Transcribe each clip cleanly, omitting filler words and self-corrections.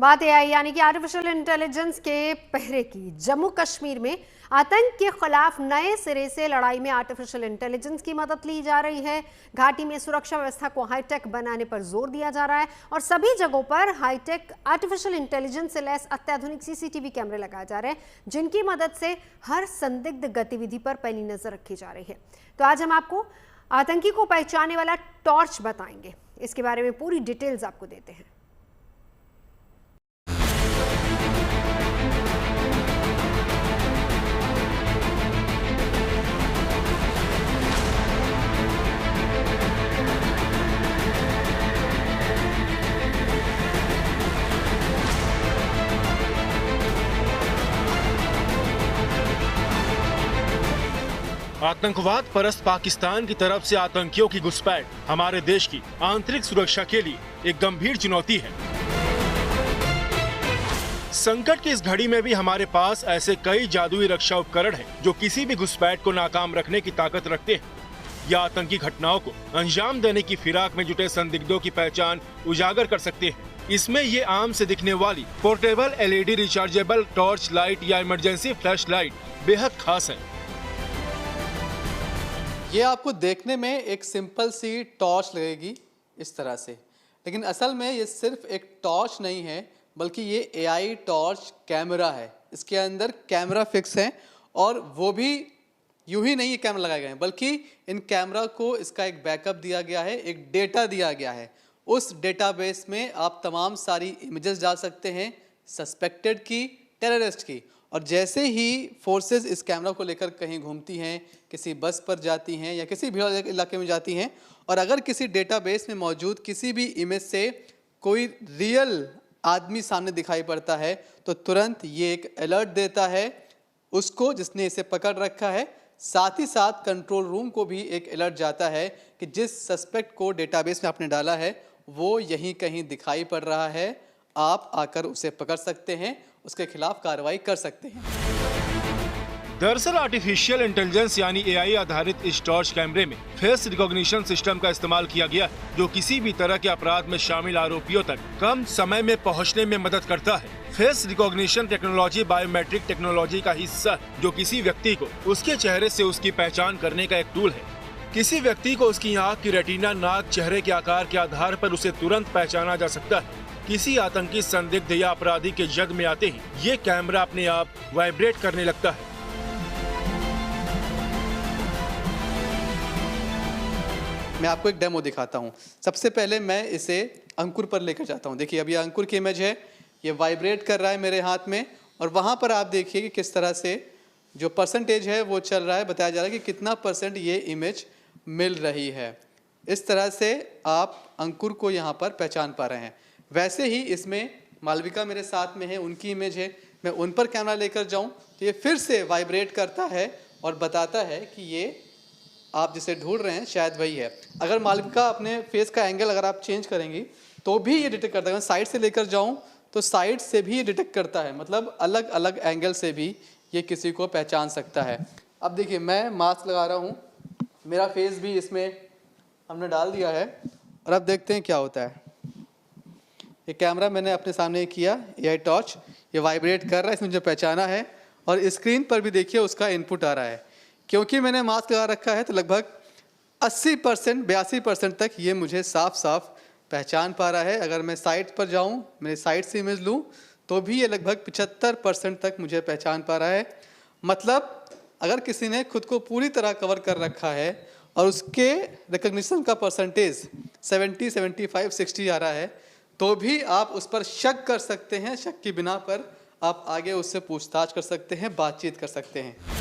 बात एआई यानी कि आर्टिफिशियल इंटेलिजेंस के पहरे की। जम्मू कश्मीर में आतंक के खिलाफ नए सिरे से लड़ाई में आर्टिफिशियल इंटेलिजेंस की मदद ली जा रही है। घाटी में सुरक्षा व्यवस्था को हाईटेक बनाने पर जोर दिया जा रहा है और सभी जगहों पर हाईटेक आर्टिफिशियल इंटेलिजेंस से लैस अत्याधुनिक सीसीटीवी कैमरे लगाए जा रहे हैं, जिनकी मदद से हर संदिग्ध गतिविधि पर पैनी नजर रखी जा रही है। तो आज हम आपको आतंकी को पहचानने वाला टॉर्च बताएंगे। इसके बारे में पूरी डिटेल्स आपको देते हैं। आतंकवाद परस्त पाकिस्तान की तरफ से आतंकियों की घुसपैठ हमारे देश की आंतरिक सुरक्षा के लिए एक गंभीर चुनौती है। संकट की इस घड़ी में भी हमारे पास ऐसे कई जादुई रक्षा उपकरण हैं जो किसी भी घुसपैठ को नाकाम रखने की ताकत रखते हैं या आतंकी घटनाओं को अंजाम देने की फिराक में जुटे संदिग्धों की पहचान उजागर कर सकते हैं। इसमें ये आम से दिखने वाली portable LED rechargeable torch light या इमरजेंसी फ्लैश लाइट बेहद खास है। ये आपको देखने में एक सिंपल सी टॉर्च लगेगी इस तरह से, लेकिन असल में ये सिर्फ एक टॉर्च नहीं है, बल्कि ये एआई टॉर्च कैमरा है। इसके अंदर कैमरा फिक्स है और वो भी यूं ही नहीं ये कैमरा लगाए गए हैं, बल्कि इन कैमरा को इसका एक बैकअप दिया गया है, एक डेटा दिया गया है। उस डेटाबेस में आप तमाम सारी इमेजेस डाल सकते हैं सस्पेक्टेड की, टेररिस्ट की, और जैसे ही फोर्सेस इस कैमरा को लेकर कहीं घूमती हैं, किसी बस पर जाती हैं या किसी भीड़ इलाके में जाती हैं, और अगर किसी डेटाबेस में मौजूद किसी भी इमेज से कोई रियल आदमी सामने दिखाई पड़ता है तो तुरंत ये एक अलर्ट देता है उसको जिसने इसे पकड़ रखा है। साथ ही साथ कंट्रोल रूम को भी एक अलर्ट जाता है कि जिस सस्पेक्ट को डेटाबेस में आपने डाला है वो यहीं कहीं दिखाई पड़ रहा है, आप आकर उसे पकड़ सकते हैं, उसके खिलाफ कार्रवाई कर सकते हैं। दरअसल आर्टिफिशियल इंटेलिजेंस यानी एआई आधारित इस टॉर्च कैमरे में फेस रिकॉग्निशन सिस्टम का इस्तेमाल किया गया है, जो किसी भी तरह के अपराध में शामिल आरोपियों तक कम समय में पहुंचने में मदद करता है। Face recognition technology biometric technology का हिस्सा है, जो किसी व्यक्ति को उसके चेहरे से उसकी पहचान करने का एक टूल है। किसी व्यक्ति को उसकी आँख की रेटिना, नाक, चेहरे के आकार के आधार पर उसे तुरंत पहचाना जा सकता है। किसी आतंकी संदिग्ध या अपराधी के जद में आते ही ये कैमरा अपने आप वाइब्रेट करने लगता है। मैं आपको एक डेमो दिखाता हूँ। सबसे पहले मैं इसे अंकुर पर लेकर जाता हूँ। देखिए अभी अंकुर की इमेज है, ये वाइब्रेट कर रहा है मेरे हाथ में, और वहाँ पर आप देखिए कि किस तरह से जो परसेंटेज है वो चल रहा है, बताया जा रहा है कि कितना % ये इमेज मिल रही है। इस तरह से आप अंकुर को यहाँ पर पहचान पा रहे हैं। वैसे ही इसमें मालविका मेरे साथ में है, उनकी इमेज है, मैं उन पर कैमरा लेकर जाऊँ तो ये फिर से वाइब्रेट करता है और बताता है कि ये आप जिसे ढूंढ रहे हैं शायद वही है। अगर मालविका अपने फेस का एंगल अगर आप चेंज करेंगी तो भी ये डिटेक्ट करता है। मैं साइड से लेकर जाऊं तो साइड से भी ये डिटेक्ट करता है, मतलब अलग अलग एंगल से भी ये किसी को पहचान सकता है। अब देखिए मैं मास्क लगा रहा हूँ, मेरा फेस भी इसमें हमने डाल दिया है, और अब देखते हैं क्या होता है। ये कैमरा मैंने अपने सामने किया, एआई टॉर्च, ये वाइब्रेट कर रहा है, इसने मुझे पहचाना है, और स्क्रीन पर भी देखिए उसका इनपुट आ रहा है। क्योंकि मैंने मास्क लगा रखा है तो लगभग 80% 82% तक ये मुझे साफ साफ पहचान पा रहा है। अगर मैं साइड पर जाऊं, मेरे साइड से इमेज लूं, तो भी ये लगभग 75% तक मुझे पहचान पा रहा है। मतलब अगर किसी ने खुद को पूरी तरह कवर कर रखा है और उसके रिकग्निशन का परसेंटेज 70, 75, 60 आ रहा है, तो भी आप उस पर शक कर सकते हैं। शक की बिना पर आप आगे उससे पूछताछ कर सकते हैं, बातचीत कर सकते हैं।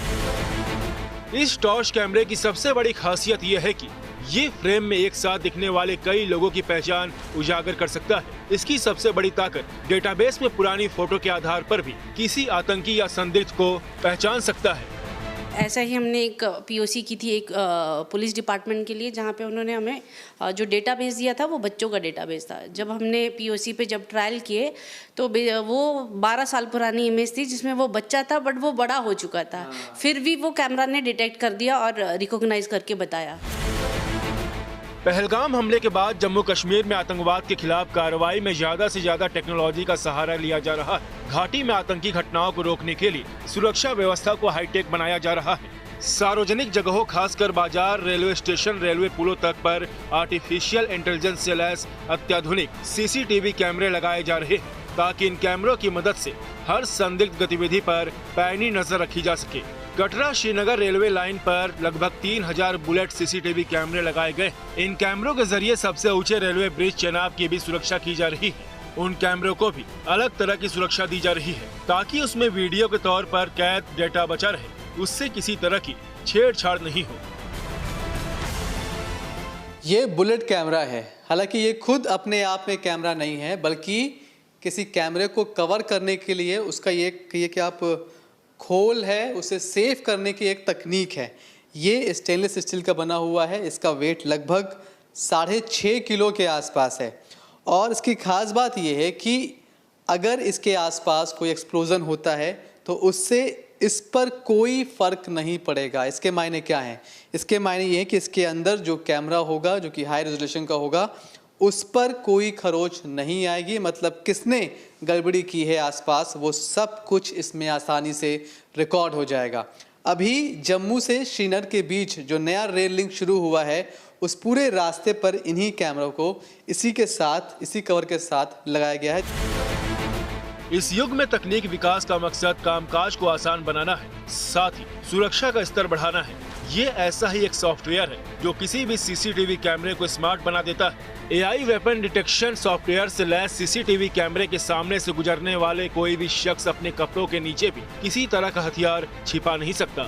इस टॉर्च कैमरे की सबसे बड़ी खासियत यह है कि ये फ्रेम में एक साथ दिखने वाले कई लोगों की पहचान उजागर कर सकता है। इसकी सबसे बड़ी ताकत डेटाबेस में पुरानी फोटो के आधार पर भी किसी आतंकी या संदिग्ध को पहचान सकता है। ऐसा ही हमने एक पीओसी की थी एक पुलिस डिपार्टमेंट के लिए, जहाँ पे उन्होंने हमें जो डेटाबेस दिया था वो बच्चों का डेटाबेस था। जब हमने पीओसी पे जब ट्रायल किए तो वो 12 साल पुरानी इमेज थी जिसमें वो बच्चा था बट वो बड़ा हो चुका था। फिर भी वो कैमरा ने डिटेक्ट कर दिया और रिकॉग्नाइज करके बताया। पहलगाम हमले के बाद जम्मू कश्मीर में आतंकवाद के खिलाफ कार्रवाई में ज्यादा से ज्यादा टेक्नोलॉजी का सहारा लिया जा रहा है। घाटी में आतंकी घटनाओं को रोकने के लिए सुरक्षा व्यवस्था को हाईटेक बनाया जा रहा है। सार्वजनिक जगहों, खासकर बाजार, रेलवे स्टेशन, रेलवे पुलों तक पर आर्टिफिशियल इंटेलिजेंस से लैस अत्याधुनिक सीसीटीवी कैमरे लगाए जा रहे हैं, ताकि इन कैमरों की मदद से हर संदिग्ध गतिविधि पर पैनी नजर रखी जा सके। कटरा श्रीनगर रेलवे लाइन पर लगभग 3000 बुलेट सीसीटीवी कैमरे लगाए गए। इन कैमरों के जरिए सबसे ऊंचे रेलवे ब्रिज चेनाब की भी सुरक्षा की जा रही है। उन कैमरों को भी अलग तरह की सुरक्षा दी जा रही है, ताकि उसमें वीडियो के तौर पर कैद डेटा बचा रहे, उससे किसी तरह की छेड़छाड़ नहीं हो। ये बुलेट कैमरा है। हालांकि ये खुद अपने आप में कैमरा नहीं है, बल्कि किसी कैमरे को कवर करने के लिए उसका ये कि आप खोल है, उसे सेफ करने की एक तकनीक है। ये स्टेनलेस स्टील का बना हुआ है। इसका वेट लगभग 6.5 किलो के आसपास है। और इसकी खास बात यह है कि अगर इसके आसपास कोई एक्सप्लोजन होता है तो उससे इस पर कोई फ़र्क नहीं पड़ेगा। इसके मायने क्या हैं? इसके मायने ये हैं कि इसके अंदर जो कैमरा होगा, जो कि हाई रेजोल्यूशन का होगा, उस पर कोई खरोच नहीं आएगी। मतलब किसने गड़बड़ी की है आसपास, वो सब कुछ इसमें आसानी से रिकॉर्ड हो जाएगा। अभी जम्मू से श्रीनगर के बीच जो नया रेल लिंक शुरू हुआ है, उस पूरे रास्ते पर इन्हीं कैमरों को इसी कवर के साथ लगाया गया है। इस युग में तकनीक विकास का मकसद कामकाज को आसान बनाना है, साथ ही सुरक्षा का स्तर बढ़ाना है। ये ऐसा ही एक सॉफ्टवेयर है जो किसी भी सीसीटीवी कैमरे को स्मार्ट बना देता है। एआई वेपन डिटेक्शन सॉफ्टवेयर से लैस सीसीटीवी कैमरे के सामने से गुजरने वाले कोई भी शख्स अपने कपड़ों के नीचे भी किसी तरह का हथियार छिपा नहीं सकता।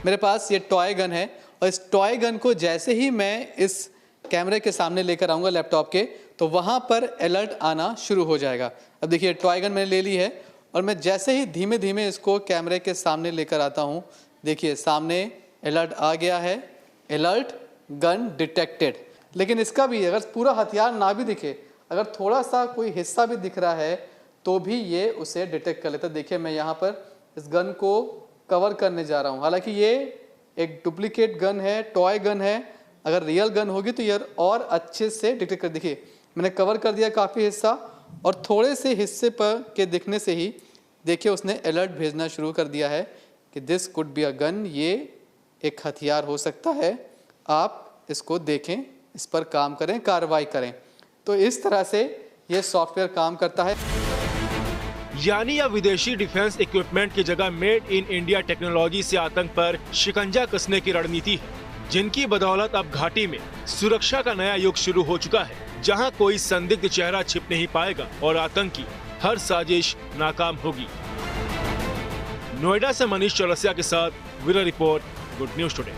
मेरे पास ये टॉय गन है, और इस टॉय गन को जैसे ही मैं इस कैमरे के सामने लेकर आऊँगा लैपटॉप के, तो वहाँ पर अलर्ट आना शुरू हो जाएगा। अब देखिए, टॉय गन मैंने ले ली है, और मैं जैसे ही धीमे धीमे इसको कैमरे के सामने लेकर आता हूँ, देखिए सामने अलर्ट आ गया है, अलर्ट गन डिटेक्टेड। लेकिन इसका भी अगर पूरा हथियार ना भी दिखे, अगर थोड़ा सा कोई हिस्सा भी दिख रहा है, तो भी ये उसे डिटेक्ट कर लेता है। देखिए, मैं यहाँ पर इस गन को कवर करने जा रहा हूँ। हालांकि ये एक डुप्लीकेट गन है, टॉय गन है। अगर रियल गन होगी तो ये और अच्छे से डिटेक्ट कर। देखिए, मैंने कवर कर दिया काफ़ी हिस्सा, और थोड़े से हिस्से पर के दिखने से ही देखिए उसने अलर्ट भेजना शुरू कर दिया है कि this could be a gun, ये एक हथियार हो सकता है, आप इसको देखें, इस पर काम करें, कार्रवाई करें। तो इस तरह से ये सॉफ्टवेयर काम करता है। यानी यह विदेशी डिफेंस इक्विपमेंट की जगह मेड इन इंडिया टेक्नोलॉजी से आतंक पर शिकंजा कसने की रणनीति है, जिनकी बदौलत अब घाटी में सुरक्षा का नया युग शुरू हो चुका है, जहां कोई संदिग्ध चेहरा छिप नहीं पाएगा और आतंकी हर साजिश नाकाम होगी। नोएडा से मनीष चौरसिया के साथ bureau report, good news today.